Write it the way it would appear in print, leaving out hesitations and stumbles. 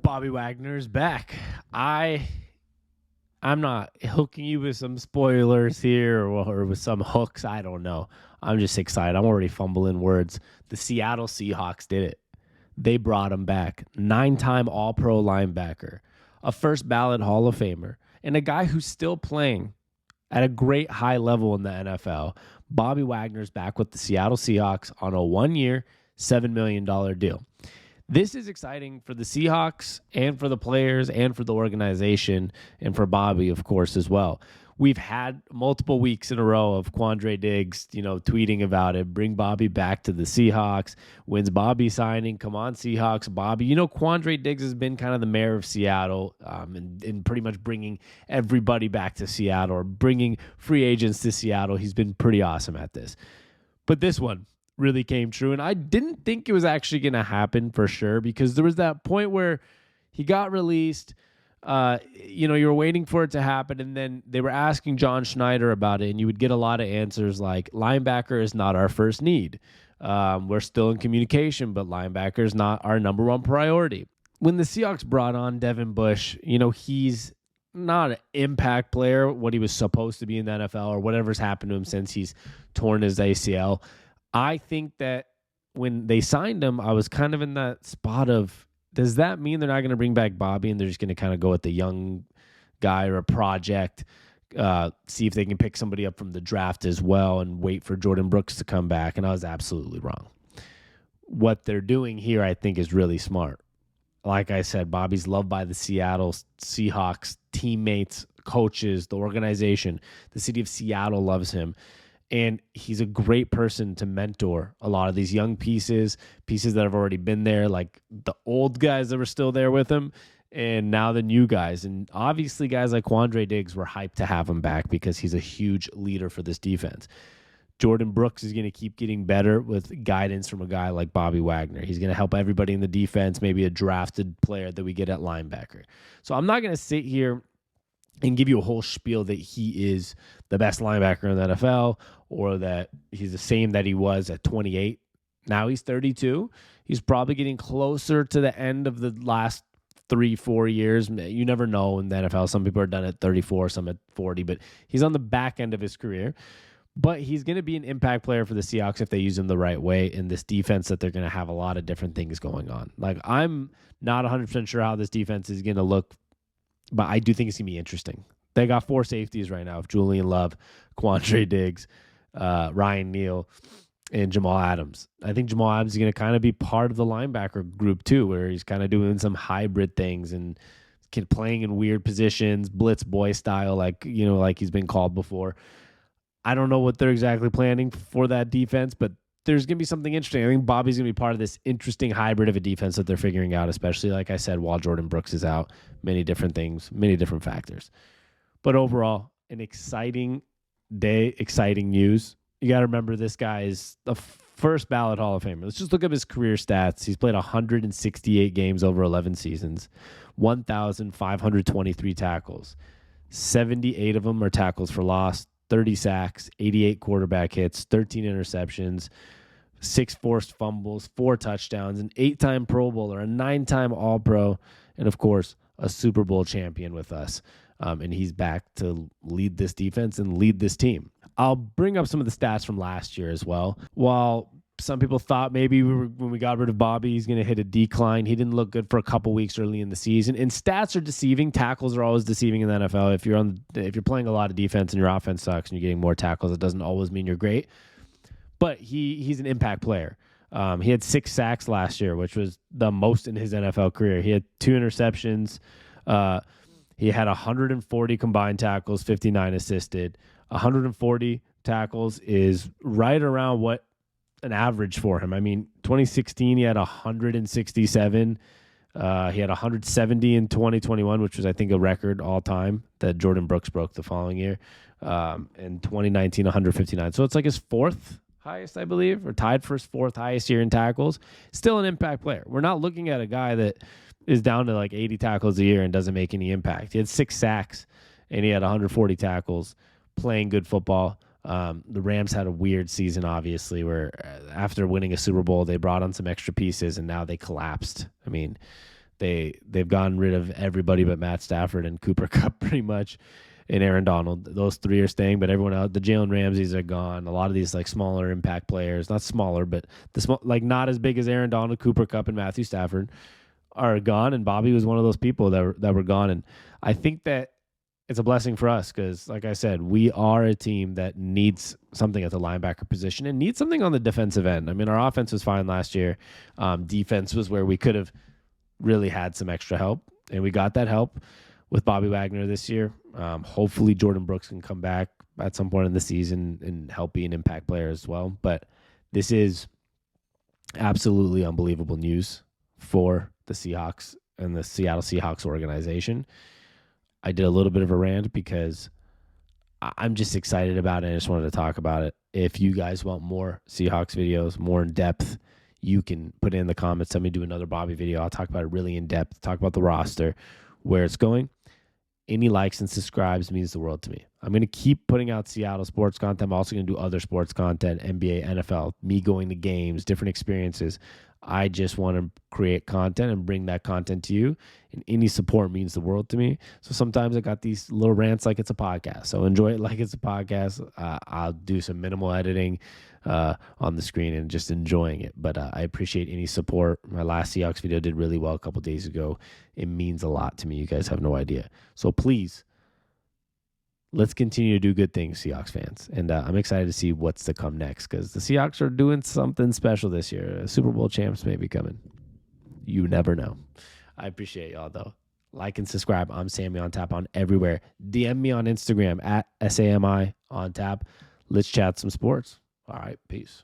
Bobby Wagner's back. I'm not hooking you with some spoilers here or with some hooks. I don't know. I'm just excited. I'm already fumbling words. The Seattle Seahawks did it. They brought him back. 9-time All-Pro linebacker, a first ballot Hall of Famer, and a guy who's still playing at a great high level in the NFL. Bobby Wagner's back with the Seattle Seahawks on a 1-year, $7 million deal. This is exciting for the Seahawks and for the players and for the organization and for Bobby, of course, as well. We've had multiple weeks in a row of Quandre Diggs, tweeting about it. Bring Bobby back to the Seahawks. When's Bobby signing? Come on, Seahawks. Bobby. Quandre Diggs has been kind of the mayor of Seattle and pretty much bringing everybody back to Seattle or bringing free agents to Seattle. He's been pretty awesome at this. But this one really came true, and I didn't think it was actually going to happen for sure because there was that point where he got released. You were waiting for it to happen, and then they were asking John Schneider about it, and you would get a lot of answers like, linebacker is not our first need. We're still in communication, but linebacker is not our number one priority. When the Seahawks brought on Devin Bush, he's not an impact player, what he was supposed to be in the NFL or whatever's happened to him since he's torn his ACL. I think that when they signed him, I was kind of in that spot of, does that mean they're not going to bring back Bobby and they're just going to kind of go with the young guy or a project, see if they can pick somebody up from the draft as well and wait for Jordan Brooks to come back? And I was absolutely wrong. What they're doing here, I think, is really smart. Like I said, Bobby's loved by the Seattle Seahawks teammates, coaches, the organization. The city of Seattle loves him. And he's a great person to mentor a lot of these young pieces that have already been there, like the old guys that were still there with him, and now the new guys. And obviously guys like Quandre Diggs were hyped to have him back because he's a huge leader for this defense. Jordan Brooks is going to keep getting better with guidance from a guy like Bobby Wagner. He's going to help everybody in the defense, maybe a drafted player that we get at linebacker. So I'm not going to sit here and give you a whole spiel that he is the best linebacker in the NFL or that he's the same that he was at 28. Now he's 32. He's probably getting closer to the end of the last 3-4 years. You never know in the NFL. Some people are done at 34, some at 40, but he's on the back end of his career. But he's going to be an impact player for the Seahawks if they use him the right way in this defense that they're going to have a lot of different things going on. Like, I'm not 100% sure how this defense is going to look, but I do think it's going to be interesting. They got 4 safeties right now of Julian Love, Quandre Diggs, Ryan Neal, and Jamal Adams. I think Jamal Adams is going to kind of be part of the linebacker group too, where he's kind of doing some hybrid things and playing in weird positions, blitz boy style, like he's been called before. I don't know what they're exactly planning for that defense, but there's going to be something interesting. I think Bobby's going to be part of this interesting hybrid of a defense that they're figuring out, especially, like I said, while Jordan Brooks is out. Many different things, many different factors. But overall, an exciting day, exciting news. You got to remember this guy is the first ballot Hall of Famer. Let's just look up his career stats. He's played 168 games over 11 seasons, 1,523 tackles. 78 of them are tackles for loss, 30 sacks, 88 quarterback hits, 13 interceptions, 6 forced fumbles, 4 touchdowns, an 8-time Pro Bowler, a 9-time All-Pro, and, of course, a Super Bowl champion with us. And he's back to lead this defense and lead this team. I'll bring up some of the stats from last year as well. While some people thought maybe when we got rid of Bobby, he's going to hit a decline. He didn't look good for a couple weeks early in the season. And stats are deceiving. Tackles are always deceiving in the NFL. If you're playing a lot of defense and your offense sucks and you're getting more tackles, it doesn't always mean you're great. But he's an impact player. He had 6 sacks last year, which was the most in his NFL career. He had 2 interceptions. He had 140 combined tackles, 59 assisted. 140 tackles is right around what an average for him. I mean, 2016, he had 167. He had 170 in 2021, which was, I think, a record all time that Jordan Brooks broke the following year. In 2019, 159. So it's like his 4th highest, I believe, or tied for his 4th highest year in tackles. Still an impact player. We're not looking at a guy that is down to like 80 tackles a year and doesn't make any impact. He had 6 sacks and he had 140 tackles, playing good football. The Rams had a weird season, obviously, where after winning a Super Bowl, they brought on some extra pieces and now they collapsed. I mean, They've gotten rid of everybody but Matt Stafford and Cooper Kupp pretty much, and Aaron Donald. Those three are staying, but everyone else, the Jalen Ramseys are gone. A lot of these like smaller impact players, not smaller, but like not as big as Aaron Donald, Cooper Kupp, and Matthew Stafford are gone. And Bobby was one of those people that were gone. And I think that it's a blessing for us because, like I said, we are a team that needs something at the linebacker position and needs something on the defensive end. I mean, our offense was fine last year. Defense was where we could have really had some extra help, and we got that help with Bobby Wagner this year. Hopefully Jordan Brooks can come back at some point in the season and help be an impact player as well. But this is absolutely unbelievable news for the Seahawks and the Seattle Seahawks organization. I did a little bit of a rant because I'm just excited about it. I just wanted to talk about it. If you guys want more Seahawks videos, more in depth, you can put it in the comments. Tell me to do another Bobby video. I'll talk about it really in depth, talk about the roster, where it's going. Any likes and subscribes means the world to me. I'm going to keep putting out Seattle sports content. I'm also going to do other sports content, NBA, NFL, me going to games, different experiences. I just want to create content and bring that content to you. And any support means the world to me. So sometimes I got these little rants like it's a podcast. So enjoy it like it's a podcast. I'll do some minimal editing on the screen and just enjoying it. But I appreciate any support. My last Seahawks video did really well a couple days ago. It means a lot to me. You guys have no idea. So please, let's continue to do good things, Seahawks fans. And I'm excited to see what's to come next because the Seahawks are doing something special this year. Super Bowl champs may be coming. You never know. I appreciate y'all, though. Like and subscribe. I'm Sammy on Tap on everywhere. DM me on Instagram at SAMI on Tap. Let's chat some sports. All right. Peace.